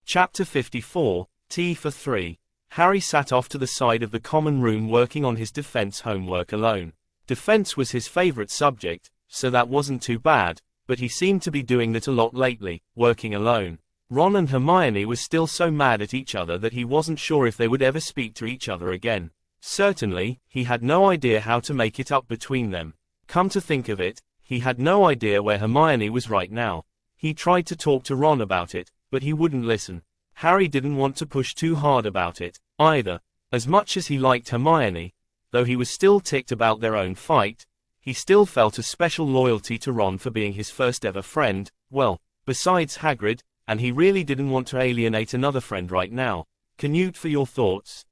Chapter 54, Tea for Three. Harry sat off to the side of the common room working on his defense homework alone. Defense was his favorite subject, so that wasn't too bad, but he seemed to be doing that a lot lately, working alone. Ron and Hermione were still so mad at each other that he wasn't sure if they would ever speak to each other again. Certainly, he had no idea how to make it up between them. Come to think of it, he had no idea where Hermione was right now. He tried to talk to Ron about it, but he wouldn't listen. Harry didn't want to push too hard about it, either. As much as he liked Hermione, though he was still ticked about their own fight, he still felt a special loyalty to Ron for being his first ever friend, well, besides Hagrid, and he really didn't want to alienate another friend right now. Canute for your thoughts.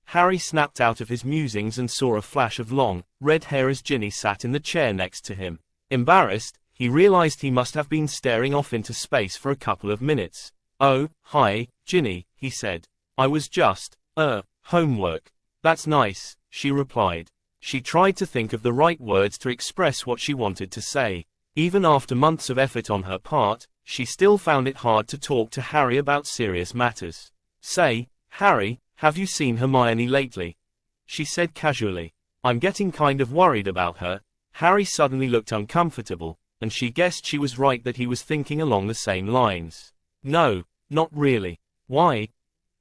Harry snapped out of his musings and saw a flash of long, red hair as Ginny sat in the chair next to him. Embarrassed, he realized he must have been staring off into space for a couple of minutes. Oh, hi, Ginny, he said. I was just, homework. That's nice, she replied. She tried to think of the right words to express what she wanted to say. Even after months of effort on her part, she still found it hard to talk to Harry about serious matters. Say, Harry, have you seen Hermione lately? She said casually. I'm getting kind of worried about her. Harry suddenly looked uncomfortable, and she guessed she was right that he was thinking along the same lines. No, not really. Why?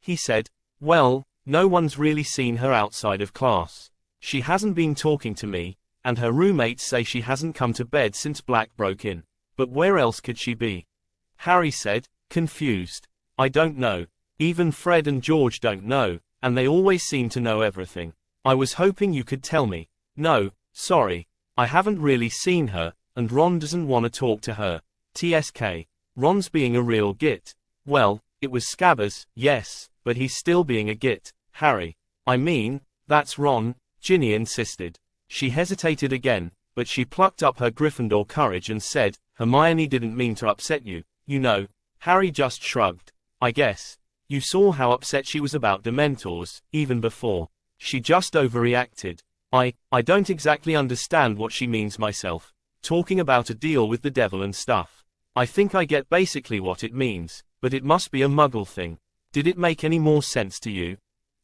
He said. Well, no one's really seen her outside of class. She hasn't been talking to me, and her roommates say she hasn't come to bed since Black broke in. But where else could she be? Harry said, confused. I don't know. Even Fred and George don't know, and they always seem to know everything. I was hoping you could tell me. No, sorry. I haven't really seen her, and Ron doesn't want to talk to her. TSK. Ron's being a real git. Well, it was Scabbers, yes, but he's still being a git, Harry. I mean, that's Ron, Ginny insisted. She hesitated again, but she plucked up her Gryffindor courage and said, Hermione didn't mean to upset you, you know. Harry just shrugged. I guess. You saw how upset she was about Dementors, even before. She just overreacted. I don't exactly understand what she means myself. Talking about a deal with the devil and stuff. I think I get basically what it means, but it must be a muggle thing. Did it make any more sense to you?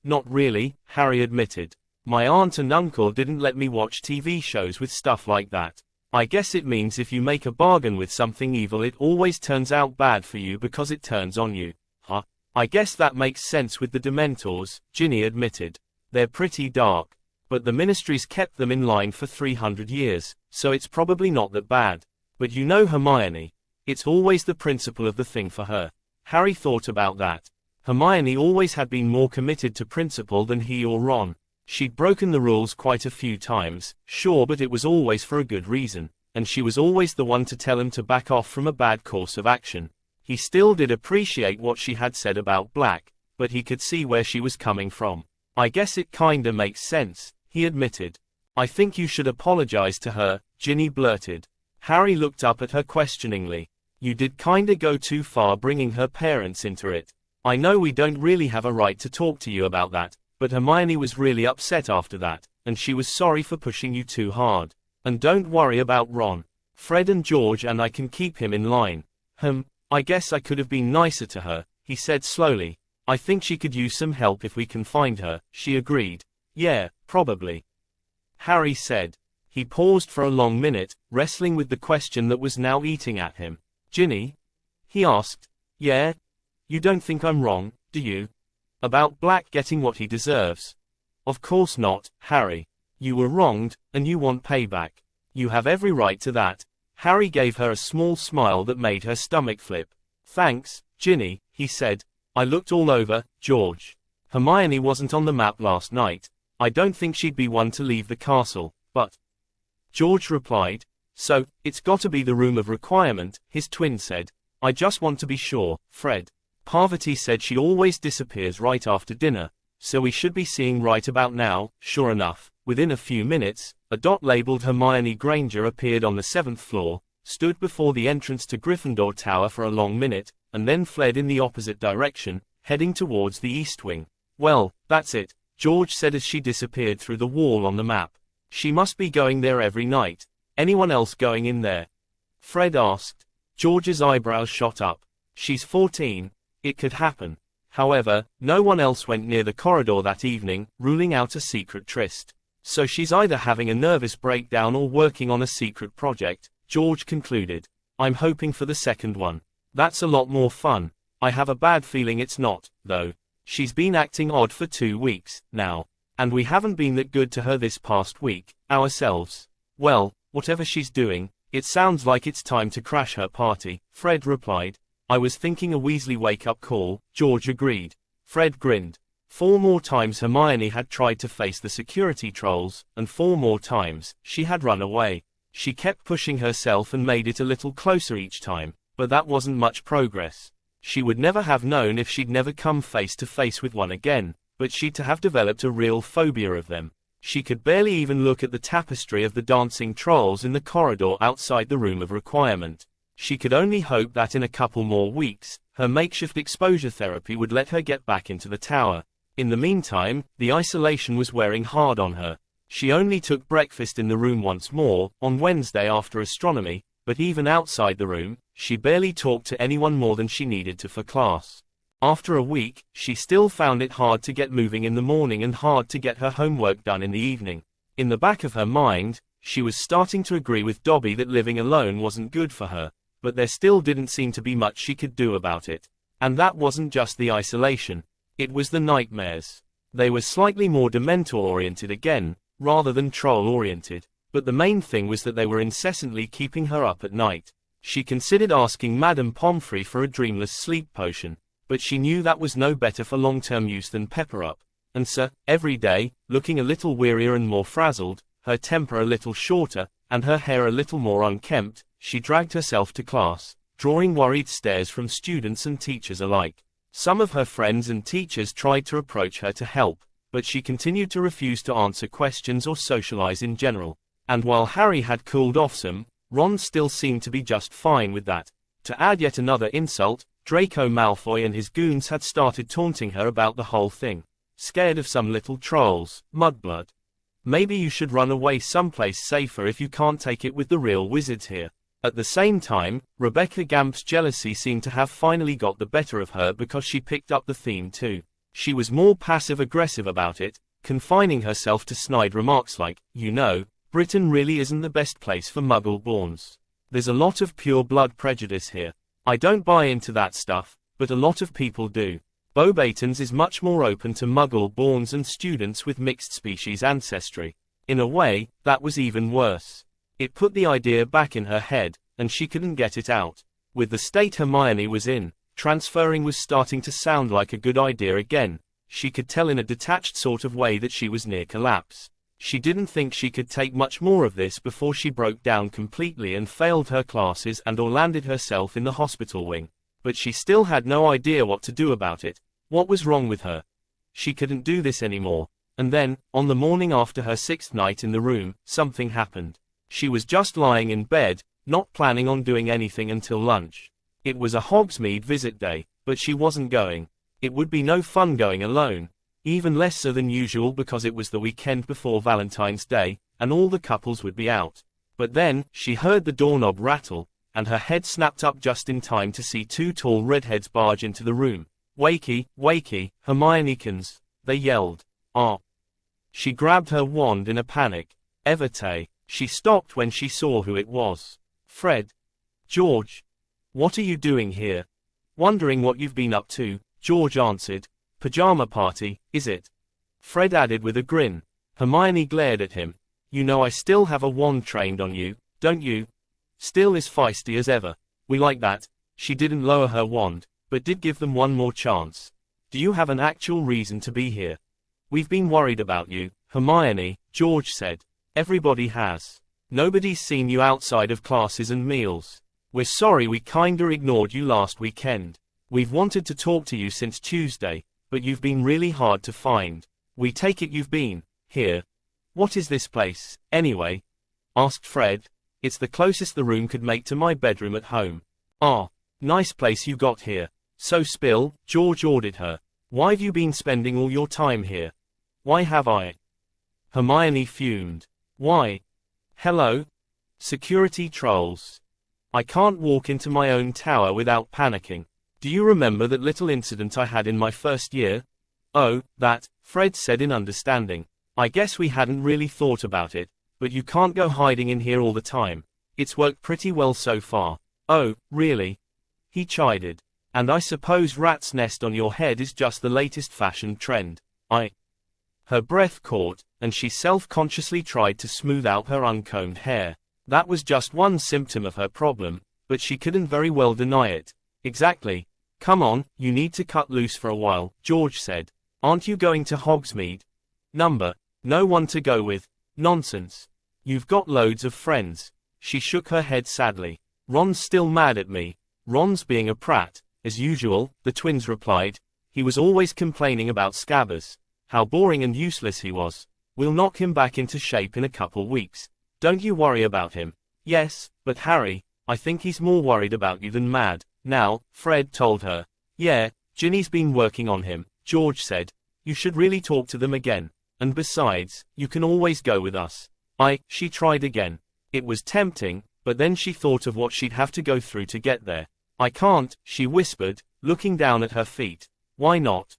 Not really, Harry admitted. My aunt and uncle didn't let me watch TV shows with stuff like that. I guess it means if you make a bargain with something evil it always turns out bad for you because it turns on you. Huh? I guess that makes sense with the Dementors, Ginny admitted. They're pretty dark. But the Ministry's kept them in line for 300 years, so it's probably not that bad. But you know Hermione. It's always the principle of the thing for her. Harry thought about that. Hermione always had been more committed to principle than he or Ron. She'd broken the rules quite a few times, sure, but it was always for a good reason, and she was always the one to tell him to back off from a bad course of action. He still did appreciate what she had said about Black, but he could see where she was coming from. I guess it kinda makes sense, he admitted. I think you should apologize to her, Ginny blurted. Harry looked up at her questioningly. You did kinda go too far bringing her parents into it. I know we don't really have a right to talk to you about that, but Hermione was really upset after that, and she was sorry for pushing you too hard. And don't worry about Ron. Fred and George and I can keep him in line. I guess I could have been nicer to her, he said slowly. I think she could use some help if we can find her, she agreed. Yeah, probably. Harry said. He paused for a long minute, wrestling with the question that was now eating at him. Ginny? He asked. Yeah? You don't think I'm wrong, do you? About Black getting what he deserves? Of course not, Harry. You were wronged, and you want payback. You have every right to that. Harry gave her a small smile that made her stomach flip. Thanks, Ginny, he said. I looked all over, George. Hermione wasn't on the map last night. I don't think she'd be one to leave the castle, but... George replied. So, it's gotta be the room of requirement, his twin said. I just want to be sure, Fred. Parvati said she always disappears right after dinner, so we should be seeing right about now. Sure enough, within a few minutes, a dot labeled Hermione Granger appeared on the 7th floor, stood before the entrance to Gryffindor Tower for a long minute, and then fled in the opposite direction, heading towards the East Wing. Well, that's it, George said as she disappeared through the wall on the map. She must be going there every night. Anyone else going in there? Fred asked. George's eyebrows shot up. She's 14. It could happen. However, no one else went near the corridor that evening, ruling out a secret tryst. So she's either having a nervous breakdown or working on a secret project, George concluded. I'm hoping for the second one. That's a lot more fun. I have a bad feeling it's not, though. She's been acting odd for 2 weeks, now. And we haven't been that good to her this past week, ourselves. Well, whatever she's doing, it sounds like it's time to crash her party, Fred replied. I was thinking a Weasley wake-up call, George agreed. Fred grinned. 4 more times Hermione had tried to face the security trolls, and 4 more times, she had run away. She kept pushing herself and made it a little closer each time, but that wasn't much progress. She would never have known if she'd never come face to face with one again, but she'd to have developed a real phobia of them. She could barely even look at the tapestry of the dancing trolls in the corridor outside the room of requirement. She could only hope that in a couple more weeks, her makeshift exposure therapy would let her get back into the tower. In the meantime, the isolation was wearing hard on her. She only took breakfast in the room once more, on Wednesday after astronomy, but even outside the room, she barely talked to anyone more than she needed to for class. After a week, she still found it hard to get moving in the morning and hard to get her homework done in the evening. In the back of her mind, she was starting to agree with Dobby that living alone wasn't good for her, but there still didn't seem to be much she could do about it. And that wasn't just the isolation. It was the nightmares. They were slightly more Dementor-oriented again, rather than troll-oriented, but the main thing was that they were incessantly keeping her up at night. She considered asking Madame Pomfrey for a dreamless sleep potion, but she knew that was no better for long-term use than Pepper-Up, and so, every day, looking a little wearier and more frazzled, her temper a little shorter, and her hair a little more unkempt, she dragged herself to class, drawing worried stares from students and teachers alike. Some of her friends and teachers tried to approach her to help, but she continued to refuse to answer questions or socialize in general. And while Harry had cooled off some, Ron still seemed to be just fine with that. To add yet another insult, Draco Malfoy and his goons had started taunting her about the whole thing. Scared of some little trolls, mudblood. Maybe you should run away someplace safer if you can't take it with the real wizards here. At the same time, Rebecca Gamp's jealousy seemed to have finally got the better of her because she picked up the theme too. She was more passive-aggressive about it, confining herself to snide remarks like, you know, Britain really isn't the best place for Muggle-borns. There's a lot of pure-blood prejudice here. I don't buy into that stuff, but a lot of people do. Beauxbatons is much more open to Muggle-borns and students with mixed-species ancestry. In a way, that was even worse. It put the idea back in her head, and she couldn't get it out. With the state Hermione was in, transferring was starting to sound like a good idea again. She could tell in a detached sort of way that she was near collapse. She didn't think she could take much more of this before she broke down completely and failed her classes and or landed herself in the hospital wing. But she still had no idea what to do about it. What was wrong with her? She couldn't do this anymore. And then, on the morning after her 6th night in the room, something happened. She was just lying in bed, not planning on doing anything until lunch. It was a Hogsmeade visit day, but she wasn't going. It would be no fun going alone. Even less so than usual because it was the weekend before Valentine's Day, and all the couples would be out. But then, she heard the doorknob rattle, and her head snapped up just in time to see 2 tall redheads barge into the room. Wakey, wakey, Hermionekins, they yelled. Ah. She grabbed her wand in a panic. Evite. She stopped when she saw who it was. Fred. George. What are you doing here? Wondering what you've been up to, George answered. Pajama party, is it? Fred added with a grin. Hermione glared at him. You know I still have a wand trained on you, don't you? Still as feisty as ever. We like that. She didn't lower her wand, but did give them one more chance. Do you have an actual reason to be here? We've been worried about you, Hermione, George said. Everybody has. Nobody's seen you outside of classes and meals. We're sorry we kinda ignored you last weekend. We've wanted to talk to you since Tuesday, but you've been really hard to find. We take it you've been here. What is this place, anyway? Asked Fred. It's the closest the room could make to my bedroom at home. Ah, nice place you got here. So spill, George ordered her. Why've you been spending all your time here? Why have I? Hermione fumed. Why? Hello? Security trolls. I can't walk into my own tower without panicking. Do you remember that little incident I had in my first year? Oh, that, Fred said in understanding. I guess we hadn't really thought about it, but you can't go hiding in here all the time. It's worked pretty well so far. Oh, really? He chided. And I suppose rat's nest on your head is just the latest fashion trend. Her breath caught, and she self-consciously tried to smooth out her uncombed hair. That was just one symptom of her problem, but she couldn't very well deny it. Exactly. Come on, you need to cut loose for a while, George said. Aren't you going to Hogsmeade? No one to go with. Nonsense. You've got loads of friends. She shook her head sadly. Ron's still mad at me. Ron's being a prat, as usual, the twins replied. He was always complaining about Scabbers. How boring and useless he was. We'll knock him back into shape in a couple weeks. Don't you worry about him. Yes, but Harry, I think he's more worried about you than mad. Now, Fred told her. Yeah, Ginny's been working on him, George said. You should really talk to them again. And besides, you can always go with us. She tried again. It was tempting, but then she thought of what she'd have to go through to get there. I can't, she whispered, looking down at her feet. Why not?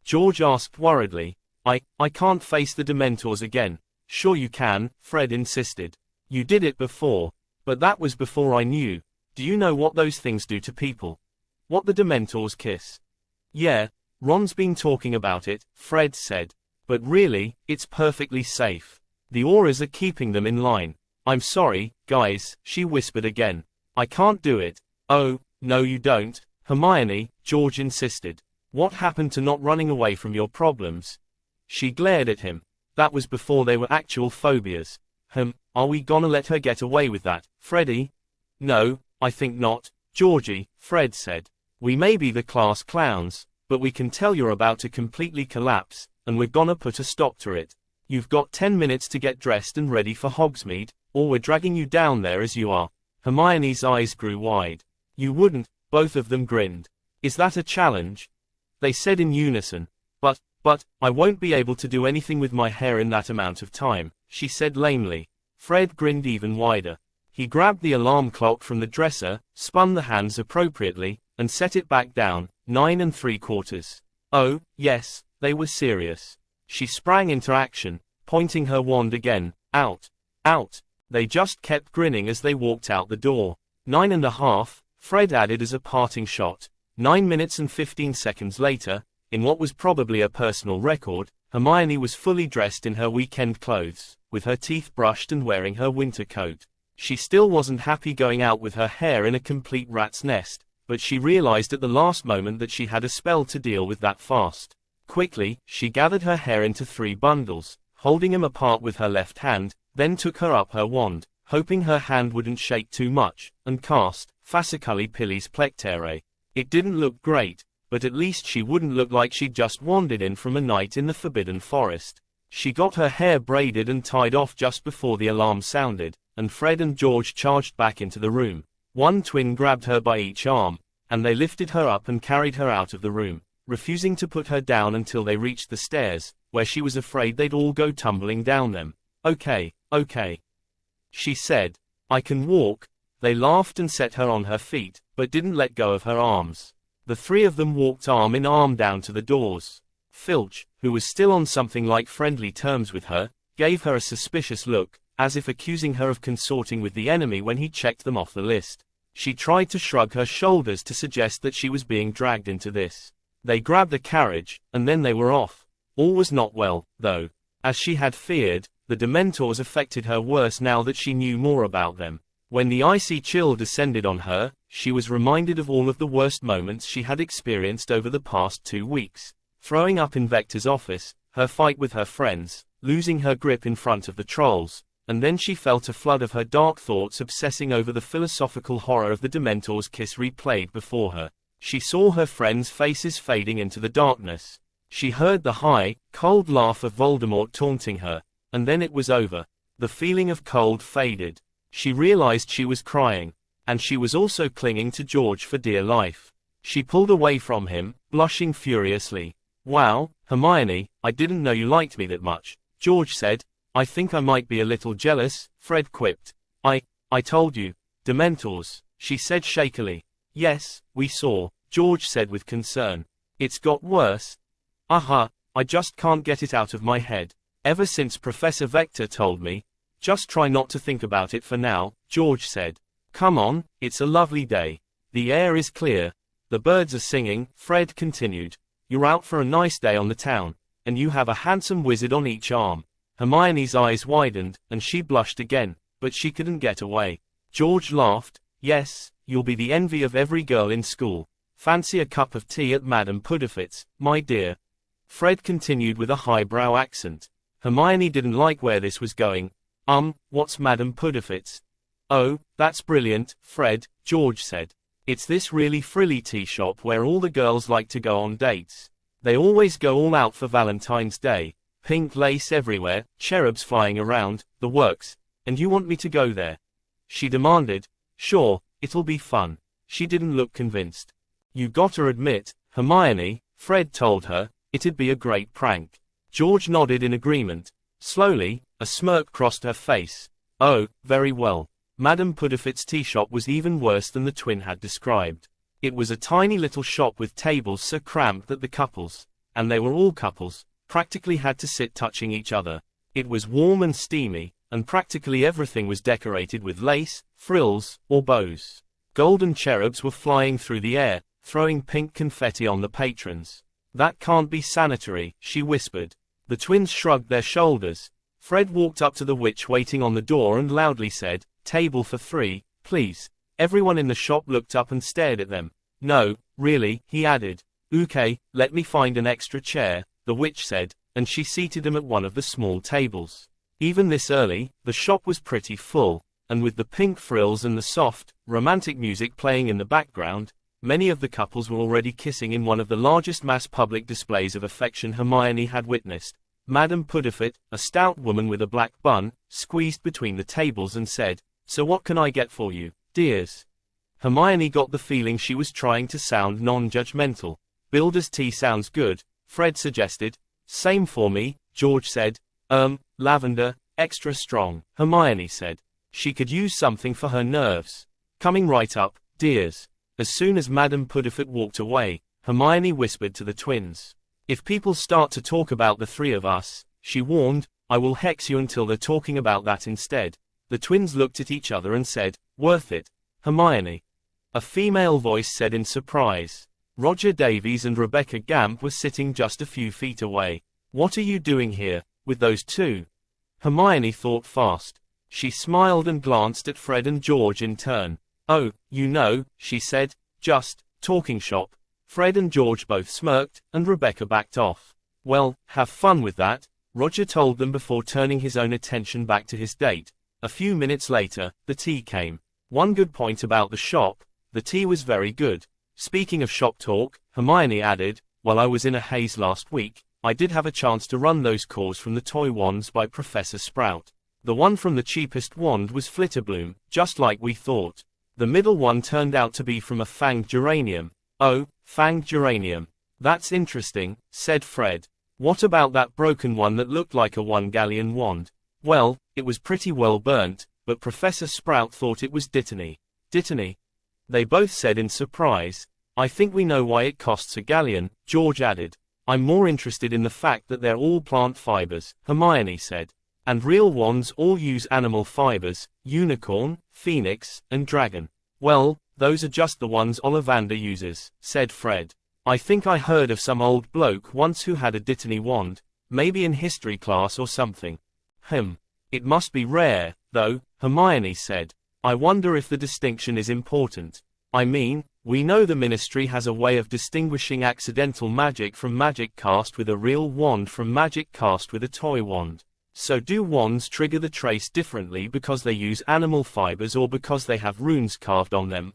George asked worriedly. I can't face the Dementors again. Sure you can, Fred insisted. You did it before. But that was before I knew. Do you know what those things do to people? What the Dementors kiss? Yeah, Ron's been talking about it, Fred said. But really, it's perfectly safe. The auras are keeping them in line. I'm sorry, guys, she whispered again. I can't do it. Oh, no you don't, Hermione, George insisted. What happened to not running away from your problems? She glared at him. That was before they were actual phobias. Are we gonna let her get away with that, Freddie? No, I think not, Georgie, Fred said. We may be the class clowns, but we can tell you're about to completely collapse, and we're gonna put a stop to it. You've got 10 minutes to get dressed and ready for Hogsmeade, or we're dragging you down there as you are. Hermione's eyes grew wide. You wouldn't, both of them grinned. Is that a challenge? They said in unison. But, I won't be able to do anything with my hair in that amount of time, she said lamely. Fred grinned even wider. He grabbed the alarm clock from the dresser, spun the hands appropriately, and set it back down, 9 3/4. Oh, yes, they were serious. She sprang into action, pointing her wand again. Out. They just kept grinning as they walked out the door. 9 1/2, Fred added as a parting shot. 9 minutes and 15 seconds later, in what was probably a personal record, Hermione was fully dressed in her weekend clothes, with her teeth brushed and wearing her winter coat. She still wasn't happy going out with her hair in a complete rat's nest, but she realized at the last moment that she had a spell to deal with that fast. Quickly, she gathered her hair into 3 bundles, holding them apart with her left hand, then took her wand, hoping her hand wouldn't shake too much, and cast Fasciculi Pillis Plectere. It didn't look great, but at least she wouldn't look like she'd just wandered in from a night in the Forbidden Forest. She got her hair braided and tied off just before the alarm sounded, and Fred and George charged back into the room. One twin grabbed her by each arm, and they lifted her up and carried her out of the room, refusing to put her down until they reached the stairs, where she was afraid they'd all go tumbling down them. Okay, she said. I can walk. They laughed and set her on her feet, but didn't let go of her arms. The 3 of them walked arm in arm down to the doors. Filch, who was still on something like friendly terms with her, gave her a suspicious look, as if accusing her of consorting with the enemy when he checked them off the list. She tried to shrug her shoulders to suggest that she was being dragged into this. They grabbed a carriage, and then they were off. All was not well, though. As she had feared, the Dementors affected her worse now that she knew more about them. When the icy chill descended on her, she was reminded of all of the worst moments she had experienced over the past 2 weeks. Throwing up in Vector's office, her fight with her friends, losing her grip in front of the trolls, and then she felt a flood of her dark thoughts obsessing over the philosophical horror of the Dementor's kiss replayed before her. She saw her friends' faces fading into the darkness. She heard the high, cold laugh of Voldemort taunting her, and then it was over. The feeling of cold faded. She realized she was crying, and she was also clinging to George for dear life. She pulled away from him, blushing furiously. Wow, Hermione, I didn't know you liked me that much, George said. I think I might be a little jealous, Fred quipped. I told you. Dementors, she said shakily. Yes, we saw, George said with concern. It's got worse. I just can't get it out of my head. Ever since Professor Vector told me. Just try not to think about it for now, George said. Come on, it's a lovely day. The air is clear. The birds are singing, Fred continued. You're out for a nice day on the town, and you have a handsome wizard on each arm. Hermione's eyes widened, and she blushed again, but she couldn't get away. George laughed. Yes, you'll be the envy of every girl in school. Fancy a cup of tea at Madame Pudafit's, my dear. Fred continued with a highbrow accent. Hermione didn't like where this was going. What's Madame Pudafit's? Oh, that's brilliant, Fred, George said. It's this really frilly tea shop where all the girls like to go on dates. They always go all out for Valentine's Day. Pink lace everywhere, cherubs flying around, the works. And you want me to go there? She demanded. Sure, it'll be fun. She didn't look convinced. You gotta admit, Hermione, Fred told her, it'd be a great prank. George nodded in agreement. Slowly, a smirk crossed her face. Oh, very well. Madame Pudafit's tea shop was even worse than the twin had described. It was a tiny little shop with tables so cramped that the couples, and they were all couples, practically had to sit touching each other. It was warm and steamy, and practically everything was decorated with lace, frills, or bows. Golden cherubs were flying through the air, throwing pink confetti on the patrons. That can't be sanitary, she whispered. The twins shrugged their shoulders. Fred walked up to the witch waiting on the door and loudly said, Table for 3, please. Everyone in the shop looked up and stared at them. No, really, he added. Okay, let me find an extra chair, the witch said, and she seated him at one of the small tables. Even this early, the shop was pretty full, and with the pink frills and the soft, romantic music playing in the background, many of the couples were already kissing in one of the largest mass public displays of affection Hermione had witnessed. Madame Pudafit, a stout woman with a black bun, squeezed between the tables and said, So what can I get for you, dears? Hermione got the feeling she was trying to sound non-judgmental. Builder's tea sounds good, Fred suggested. Same for me, George said. Lavender, extra strong, Hermione said. She could use something for her nerves. Coming right up, dears. As soon as Madame Pudafit walked away, Hermione whispered to the twins. If people start to talk about the three of us, she warned, I will hex you until they're talking about that instead. The twins looked at each other and said, Worth it, Hermione. A female voice said in surprise. Roger Davies and Rebecca Gamp were sitting just a few feet away. What are you doing here, with those two? Hermione thought fast. She smiled and glanced at Fred and George in turn. Oh, you know, she said, just, talking shop. Fred and George both smirked, and Rebecca backed off. Well, have fun with that, Roger told them before turning his own attention back to his date. A few minutes later, the tea came. One good point about the shop, the tea was very good. Speaking of shop talk, Hermione added, while I was in a haze last week, I did have a chance to run those cores from the toy wands by Professor Sprout. The one from the cheapest wand was Flitterbloom, just like we thought. The middle one turned out to be from a fanged geranium. Oh, fanged geranium. That's interesting, said Fred. What about that broken one that looked like a 1-galleon wand? Well, it was pretty well burnt, but Professor Sprout thought it was Dittany. Dittany? They both said in surprise. I think we know why it costs a galleon, George added. I'm more interested in the fact that they're all plant fibers, Hermione said. And real wands all use animal fibers, unicorn, phoenix, and dragon. Well, those are just the ones Ollivander uses, said Fred. I think I heard of some old bloke once who had a Dittany wand, maybe in history class or something. It must be rare, though, Hermione said. I wonder if the distinction is important. I mean, we know the Ministry has a way of distinguishing accidental magic from magic cast with a real wand from magic cast with a toy wand. So do wands trigger the trace differently because they use animal fibers or because they have runes carved on them?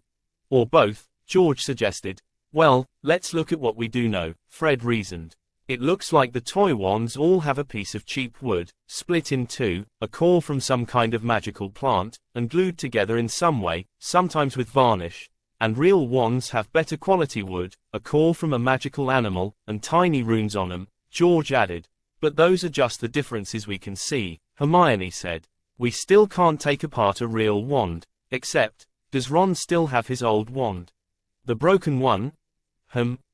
Or both, George suggested. Well, let's look at what we do know, Fred reasoned. It looks like the toy wands all have a piece of cheap wood, split in two, a core from some kind of magical plant, and glued together in some way, sometimes with varnish. And real wands have better quality wood, a core from a magical animal, and tiny runes on them, George added. But those are just the differences we can see, Hermione said. We still can't take apart a real wand, except, does Ron still have his old wand? The broken one?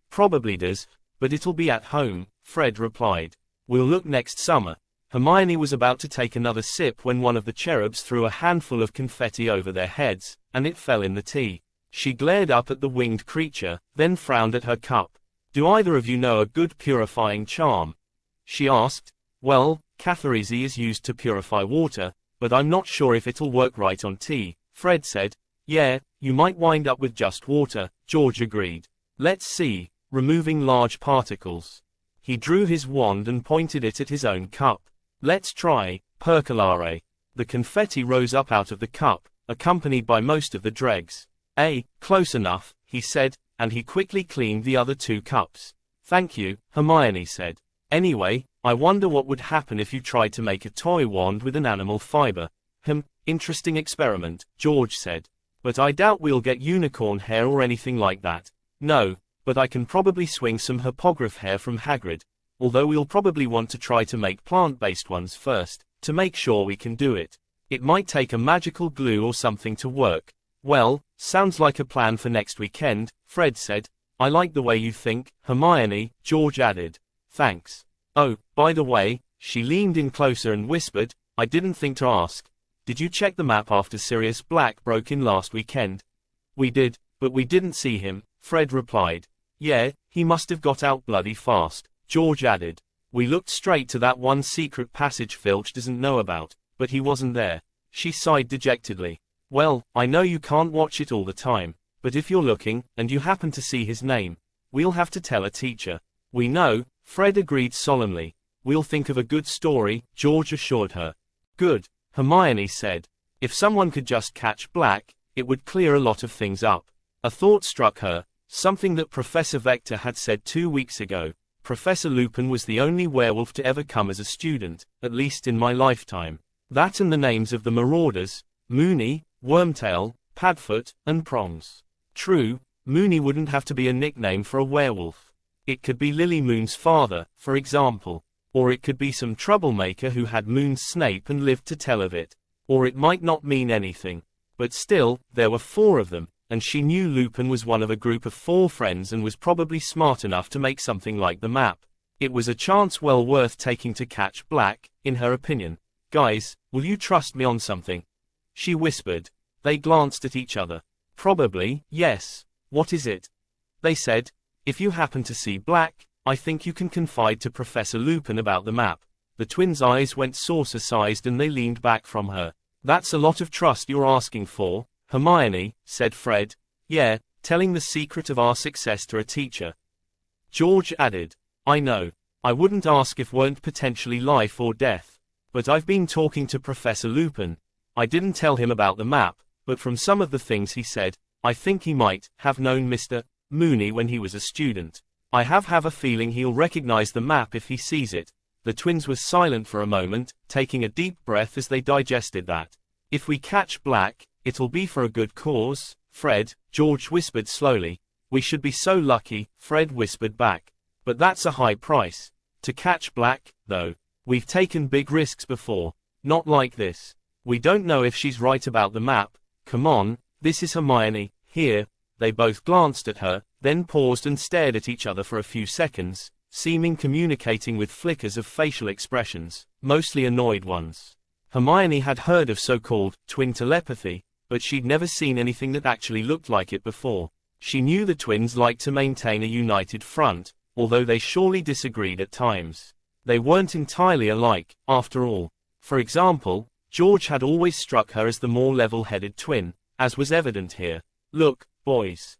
Probably does, but it'll be at home, Fred replied. We'll look next summer. Hermione was about to take another sip when one of the cherubs threw a handful of confetti over their heads, and it fell in the tea. She glared up at the winged creature, then frowned at her cup. Do either of you know a good purifying charm? She asked. Well, Catharese is used to purify water, but I'm not sure if it'll work right on tea, Fred said. Yeah, you might wind up with just water, George agreed. Let's see. Removing large particles. He drew his wand and pointed it at his own cup. Let's try, percolare. The confetti rose up out of the cup, accompanied by most of the dregs. Close enough, he said, and he quickly cleaned the other 2 cups. Thank you, Hermione said. Anyway, I wonder what would happen if you tried to make a toy wand with an animal fiber. Interesting experiment, George said. But I doubt we'll get unicorn hair or anything like that. No, but I can probably swing some hippogriff hair from Hagrid. Although we'll probably want to try to make plant-based ones first, to make sure we can do it. It might take a magical glue or something to work. Well, sounds like a plan for next weekend, Fred said. I like the way you think, Hermione, George added. Thanks. Oh, by the way, she leaned in closer and whispered, I didn't think to ask. Did you check the map after Sirius Black broke in last weekend? We did, but we didn't see him, Fred replied. Yeah, he must have got out bloody fast, George added. We looked straight to that one secret passage Filch doesn't know about, but he wasn't there. She sighed dejectedly. Well, I know you can't watch it all the time, but if you're looking, and you happen to see his name, we'll have to tell a teacher. We know, Fred agreed solemnly. We'll think of a good story, George assured her. Good, Hermione said. If someone could just catch Black, it would clear a lot of things up. A thought struck her, something that Professor Vector had said 2 weeks ago. Professor Lupin was the only werewolf to ever come as a student, at least in my lifetime. That and the names of the marauders, Moony, Wormtail, Padfoot, and Prongs. True, Moony wouldn't have to be a nickname for a werewolf. It could be Lily Moon's father, for example. Or it could be some troublemaker who had Moon's Snape and lived to tell of it. Or it might not mean anything. But still, there were 4 of them, and she knew Lupin was one of a group of 4 friends and was probably smart enough to make something like the map. It was a chance well worth taking to catch Black, in her opinion. Guys, will you trust me on something? She whispered. They glanced at each other. Probably, yes. What is it? They said. If you happen to see Black, I think you can confide to Professor Lupin about the map. The twins' eyes went saucer-sized and they leaned back from her. That's a lot of trust you're asking for, Hermione, said Fred. Yeah, telling the secret of our success to a teacher. George added. I know. I wouldn't ask if weren't potentially life or death. But I've been talking to Professor Lupin. I didn't tell him about the map, but from some of the things he said, I think he might have known Mr. Moony when he was a student. I have a feeling he'll recognize the map if he sees it. The twins were silent for a moment, taking a deep breath as they digested that. If we catch Black, it'll be for a good cause, Fred, George whispered slowly. We should be so lucky, Fred whispered back. But that's a high price. To catch Black, though. We've taken big risks before. Not like this. We don't know if she's right about the map. Come on, this is Hermione, here. They both glanced at her, then paused and stared at each other for a few seconds, seeming communicating with flickers of facial expressions, mostly annoyed ones. Hermione had heard of so-called twin telepathy, but she'd never seen anything that actually looked like it before. She knew the twins liked to maintain a united front, although they surely disagreed at times. They weren't entirely alike, after all. For example, George had always struck her as the more level-headed twin, as was evident here. Look, boys.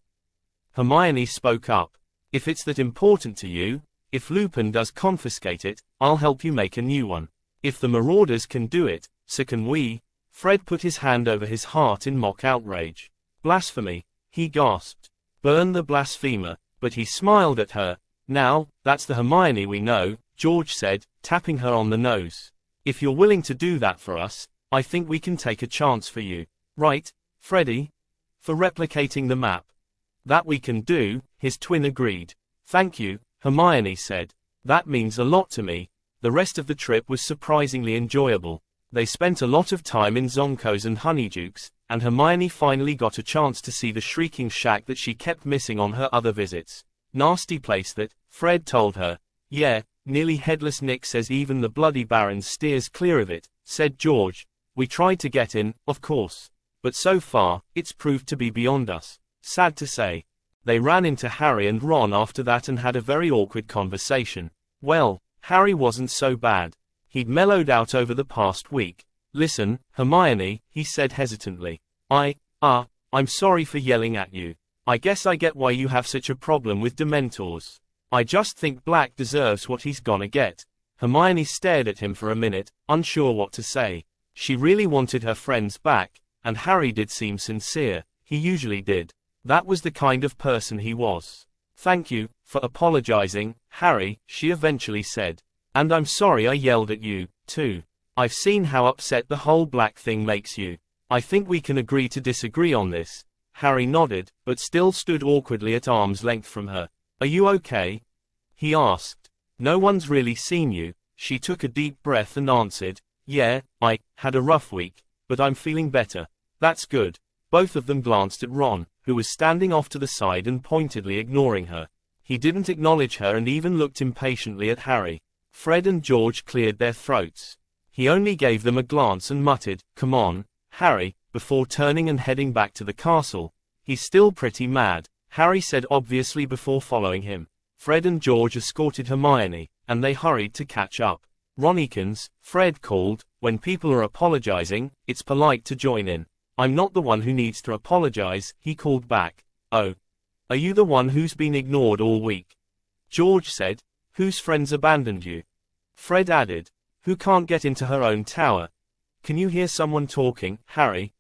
Hermione spoke up. If it's that important to you, if Lupin does confiscate it, I'll help you make a new one. If the marauders can do it, so can we. Fred put his hand over his heart in mock outrage. Blasphemy, he gasped. Burn the blasphemer, but he smiled at her. Now, that's the Hermione we know, George said, tapping her on the nose. If you're willing to do that for us, I think we can take a chance for you. Right, Freddy? For replicating the map. That we can do, his twin agreed. Thank you, Hermione said. That means a lot to me. The rest of the trip was surprisingly enjoyable. They spent a lot of time in Zonkos and Honeydukes, and Hermione finally got a chance to see the Shrieking Shack that she kept missing on her other visits. Nasty place that, Fred told her. Yeah, nearly headless Nick says even the bloody Baron steers clear of it, said George. We tried to get in, of course. But so far, it's proved to be beyond us. Sad to say. They ran into Harry and Ron after that and had a very awkward conversation. Well, Harry wasn't so bad. He'd mellowed out over the past week. Listen, Hermione, he said hesitantly. I'm sorry for yelling at you. I guess I get why you have such a problem with Dementors. I just think Black deserves what he's gonna get. Hermione stared at him for a minute, unsure what to say. She really wanted her friends back, and Harry did seem sincere. He usually did. That was the kind of person he was. Thank you for apologizing, Harry, she eventually said. And I'm sorry I yelled at you, too. I've seen how upset the whole Black thing makes you. I think we can agree to disagree on this. Harry nodded, but still stood awkwardly at arm's length from her. Are you okay? He asked. No one's really seen you. She took a deep breath and answered, yeah, I had a rough week, but I'm feeling better. That's good. Both of them glanced at Ron, who was standing off to the side and pointedly ignoring her. He didn't acknowledge her and even looked impatiently at Harry. Fred and George cleared their throats. He only gave them a glance and muttered, come on, Harry, before turning and heading back to the castle. He's still pretty mad, Harry said obviously before following him. Fred and George escorted Hermione, and they hurried to catch up. Ronnikins, Fred called, when people are apologizing, it's polite to join in. I'm not the one who needs to apologize, he called back. Oh. Are you the one who's been ignored all week? George said. Whose friends abandoned you? Fred added. Who can't get into her own tower? Can you hear someone talking, Harry?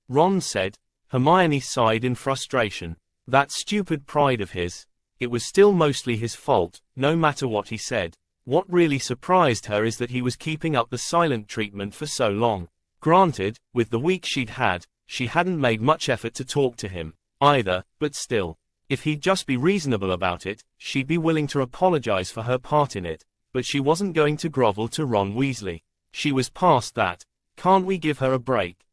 Ron said. Hermione sighed in frustration. That stupid pride of his. It was still mostly his fault, no matter what he said. What really surprised her is that he was keeping up the silent treatment for so long. Granted, with the week she'd had, she hadn't made much effort to talk to him, either, but still. If he'd just be reasonable about it, she'd be willing to apologize for her part in it, but she wasn't going to grovel to Ron Weasley. She was past that. Can't we give her a break?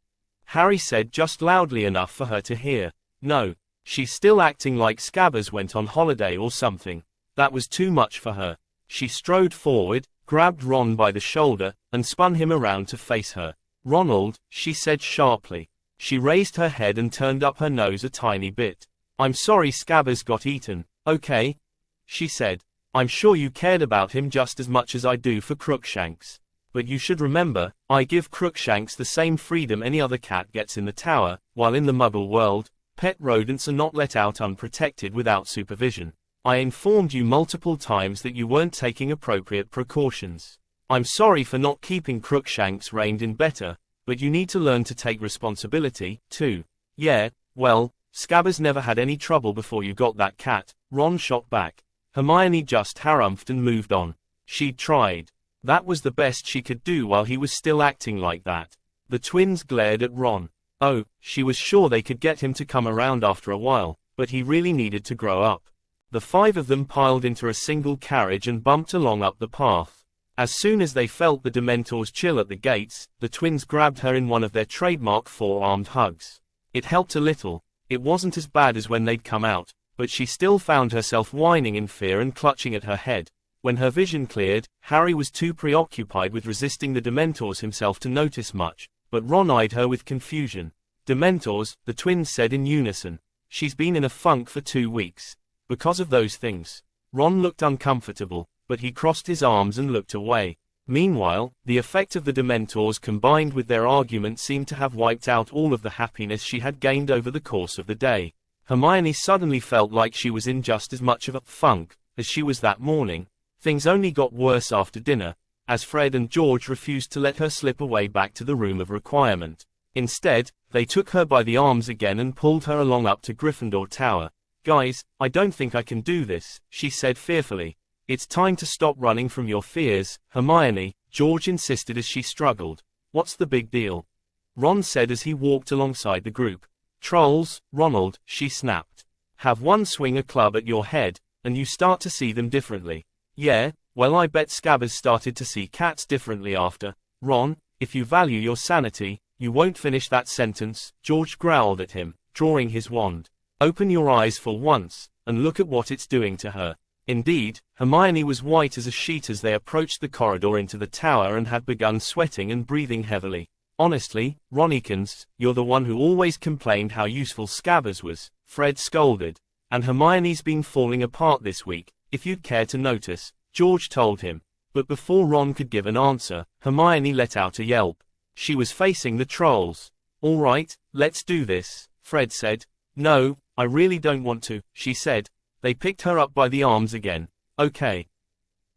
Harry said just loudly enough for her to hear. No. She's still acting like Scabbers went on holiday or something. That was too much for her. She strode forward, grabbed Ron by the shoulder, and spun him around to face her. Ronald, she said sharply. She raised her head and turned up her nose a tiny bit. I'm sorry Scabbers got eaten, okay? She said. I'm sure you cared about him just as much as I do for Crookshanks. But you should remember, I give Crookshanks the same freedom any other cat gets in the tower, while in the Muggle world, pet rodents are not let out unprotected without supervision. I informed you multiple times that you weren't taking appropriate precautions. I'm sorry for not keeping Crookshanks reined in better, but you need to learn to take responsibility, too. Yeah, well, Scabbers never had any trouble before you got that cat, Ron shot back. Hermione just harumphed and moved on. She'd tried. That was the best she could do while he was still acting like that. The twins glared at Ron. Oh, she was sure they could get him to come around after a while, but he really needed to grow up. The five of them piled into a single carriage and bumped along up the path. As soon as they felt the Dementors chill at the gates, the twins grabbed her in one of their trademark four-armed hugs. It helped a little. It wasn't as bad as when they'd come out, but she still found herself whining in fear and clutching at her head. When her vision cleared, Harry was too preoccupied with resisting the Dementors himself to notice much, but Ron eyed her with confusion. Dementors, the twins said in unison. She's been in a funk for 2 weeks. Because of those things. Ron looked uncomfortable, but he crossed his arms and looked away. Meanwhile, the effect of the Dementors combined with their argument seemed to have wiped out all of the happiness she had gained over the course of the day. Hermione suddenly felt like she was in just as much of a funk as she was that morning. Things only got worse after dinner, as Fred and George refused to let her slip away back to the room of requirement. Instead, they took her by the arms again and pulled her along up to Gryffindor Tower. Guys, I don't think I can do this, she said fearfully. It's time to stop running from your fears, Hermione, George insisted as she struggled. What's the big deal? Ron said as he walked alongside the group. Trolls, Ronald, she snapped. Have one swing a club at your head, and you start to see them differently. Yeah, well I bet Scabbers started to see cats differently after. Ron, if you value your sanity, you won't finish that sentence, George growled at him, drawing his wand. Open your eyes for once, and look at what it's doing to her. Indeed, Hermione was white as a sheet as they approached the corridor into the tower and had begun sweating and breathing heavily. Honestly, Ronnikins, you're the one who always complained how useful Scabbers was, Fred scolded. And Hermione's been falling apart this week, if you'd care to notice, George told him. But before Ron could give an answer, Hermione let out a yelp. She was facing the trolls. All right, let's do this, Fred said. No, I really don't want to, she said. They picked her up by the arms again. Okay.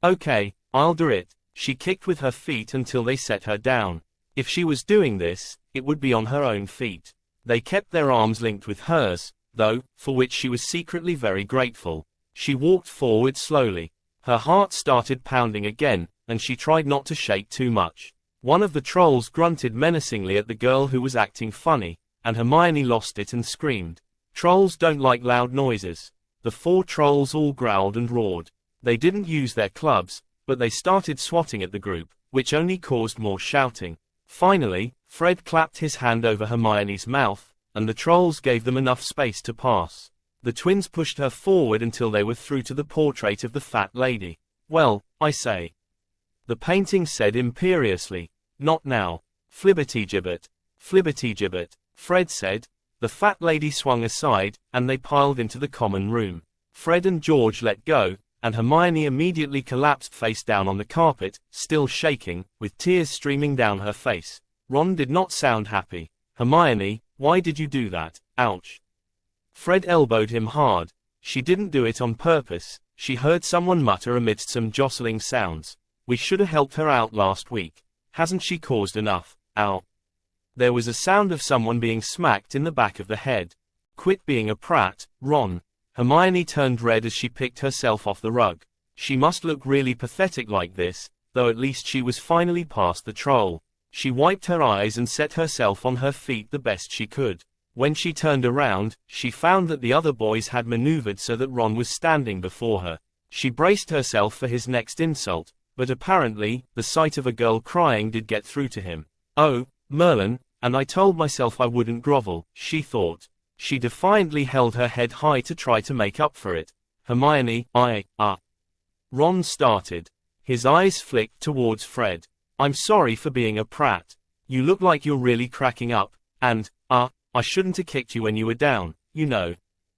Okay, I'll do it. She kicked with her feet until they set her down. If she was doing this, it would be on her own feet. They kept their arms linked with hers, though, for which she was secretly very grateful. She walked forward slowly. Her heart started pounding again, and she tried not to shake too much. One of the trolls grunted menacingly at the girl who was acting funny, and Hermione lost it and screamed. Trolls don't like loud noises. The 4 trolls all growled and roared. They didn't use their clubs, but they started swatting at the group, which only caused more shouting. Finally, Fred clapped his hand over Hermione's mouth, and the trolls gave them enough space to pass. The twins pushed her forward until they were through to the portrait of the fat lady. Well, I say. The painting said imperiously. Not now. Flibbertigibbet. Flibbertigibbet, Fred said. The fat lady swung aside, and they piled into the common room. Fred and George let go, and Hermione immediately collapsed face down on the carpet, still shaking, with tears streaming down her face. Ron did not sound happy. Hermione, why did you do that? Ouch. Fred elbowed him hard. She didn't do it on purpose, she heard someone mutter amidst some jostling sounds. We should have helped her out last week. Hasn't she caused enough? Ow. There was a sound of someone being smacked in the back of the head. Quit being a prat, Ron. Hermione turned red as she picked herself off the rug. She must look really pathetic like this, though at least she was finally past the troll. She wiped her eyes and set herself on her feet the best she could. When she turned around, she found that the other boys had maneuvered so that Ron was standing before her. She braced herself for his next insult, but apparently, the sight of a girl crying did get through to him. Oh, Merlin, and I told myself I wouldn't grovel, she thought. She defiantly held her head high to try to make up for it. Hermione, Ron started. His eyes flicked towards Fred. I'm sorry for being a prat. You look like you're really cracking up, and, I shouldn't have kicked you when you were down, you know.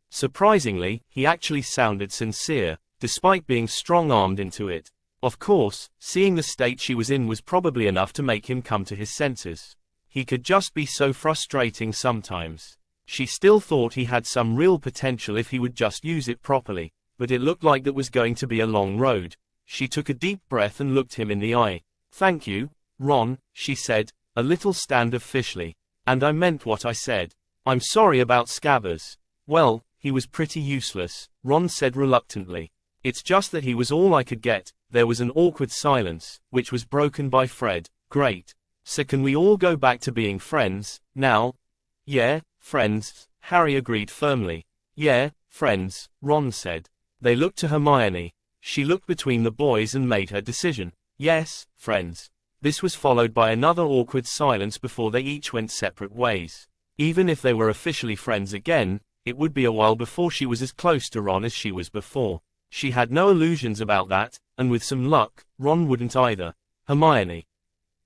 Surprisingly, he actually sounded sincere, despite being strong-armed into it. Of course, seeing the state she was in was probably enough to make him come to his senses. He could just be so frustrating sometimes. She still thought he had some real potential if he would just use it properly, but it looked like that was going to be a long road. She took a deep breath and looked him in the eye. Thank you, Ron, she said, a little standoffishly. And I meant what I said. I'm sorry about Scabbers. Well, he was pretty useless, Ron said reluctantly. It's just that he was all I could get. There was an awkward silence, which was broken by Fred. Great. So can we all go back to being friends, now? Yeah, friends, Harry agreed firmly. Yeah, friends, Ron said. They looked to Hermione. She looked between the boys and made her decision. Yes, friends. This was followed by another awkward silence before they each went separate ways. Even if they were officially friends again, it would be a while before she was as close to Ron as she was before. She had no illusions about that, and with some luck, Ron wouldn't either. Hermione.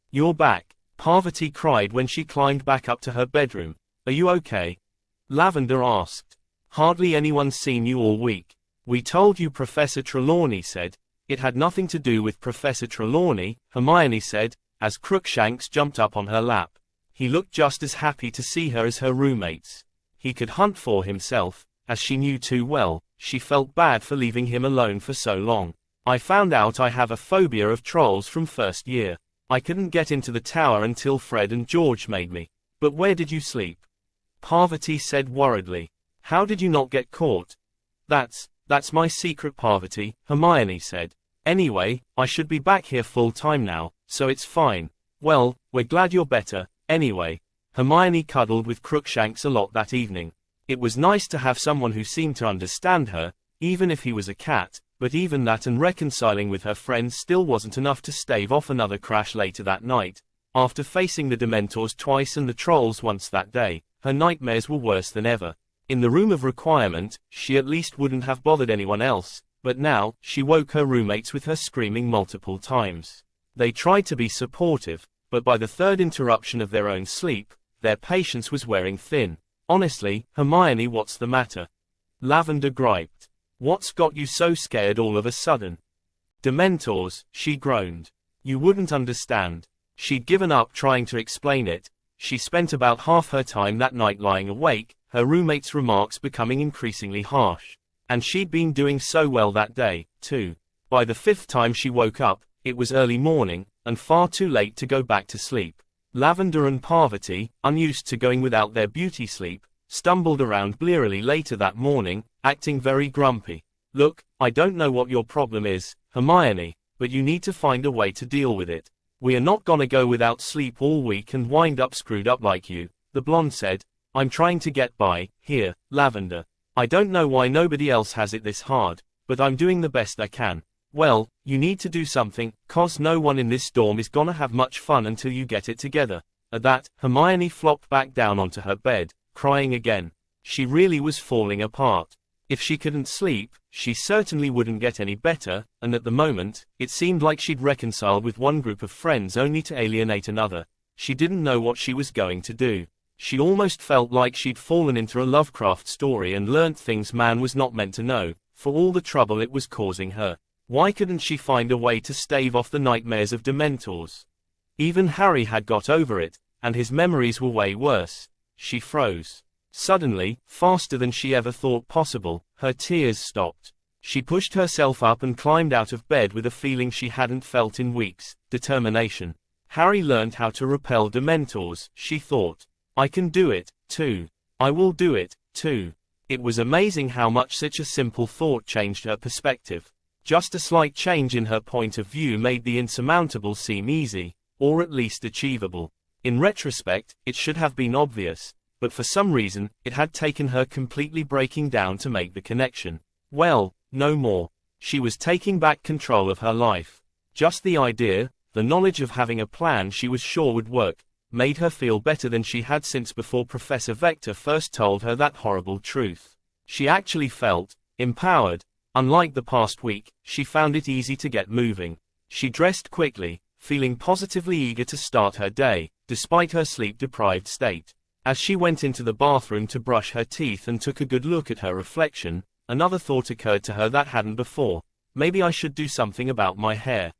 You're back, Parvati cried when she climbed back up to her bedroom. Are you okay? Lavender asked. Hardly anyone's seen you all week. We told you, Professor Trelawney said. It had nothing to do with Professor Trelawney, Hermione said, as Crookshanks jumped up on her lap. He looked just as happy to see her as her roommates. He could hunt for himself, as she knew too well. She felt bad for leaving him alone for so long. I found out I have a phobia of trolls from first year. I couldn't get into the tower until Fred and George made me. But where did you sleep? Parvati said worriedly. How did you not get caught? That's my secret, Parvati, Hermione said. Anyway, I should be back here full time now, so it's fine. Well, we're glad you're better, anyway. Hermione cuddled with Crookshanks a lot that evening. It was nice to have someone who seemed to understand her, even if he was a cat, but even that and reconciling with her friends still wasn't enough to stave off another crash later that night. After facing the Dementors twice and the trolls once that day, her nightmares were worse than ever. In the room of requirement, she at least wouldn't have bothered anyone else, but now, she woke her roommates with her screaming multiple times. They tried to be supportive, but by the third interruption of their own sleep, their patience was wearing thin. Honestly, Hermione, what's the matter? Lavender griped. What's got you so scared all of a sudden? Dementors, she groaned. You wouldn't understand. She'd given up trying to explain it. She spent about half her time that night lying awake, her roommate's remarks becoming increasingly harsh. And she'd been doing so well that day, too. By the fifth time she woke up, it was early morning, and far too late to go back to sleep. Lavender and Parvati, unused to going without their beauty sleep, stumbled around blearily later that morning, acting very grumpy. Look, I don't know what your problem is, Hermione, but you need to find a way to deal with it. We are not gonna go without sleep all week and wind up screwed up like you, the blonde said. I'm trying to get by, here, Lavender. I don't know why nobody else has it this hard, but I'm doing the best I can. Well, you need to do something, 'cause no one in this dorm is gonna have much fun until you get it together. At that, Hermione flopped back down onto her bed, crying again. She really was falling apart. If she couldn't sleep, she certainly wouldn't get any better, and at the moment, it seemed like she'd reconciled with one group of friends only to alienate another. She didn't know what she was going to do. She almost felt like she'd fallen into a Lovecraft story and learnt things man was not meant to know, for all the trouble it was causing her. Why couldn't she find a way to stave off the nightmares of Dementors? Even Harry had got over it, and his memories were way worse. She froze. Suddenly, faster than she ever thought possible, her tears stopped. She pushed herself up and climbed out of bed with a feeling she hadn't felt in weeks, determination. Harry learned how to repel Dementors, she thought. I can do it, too. I will do it, too. It was amazing how much such a simple thought changed her perspective. Just a slight change in her point of view made the insurmountable seem easy, or at least achievable. In retrospect, it should have been obvious, but for some reason, it had taken her completely breaking down to make the connection. Well, no more. She was taking back control of her life. Just the idea, the knowledge of having a plan she was sure would work, made her feel better than she had since before Professor Vector first told her that horrible truth. She actually felt empowered. Unlike the past week, she found it easy to get moving. She dressed quickly, feeling positively eager to start her day, despite her sleep-deprived state. As she went into the bathroom to brush her teeth and took a good look at her reflection, another thought occurred to her that hadn't before. Maybe I should do something about my hair.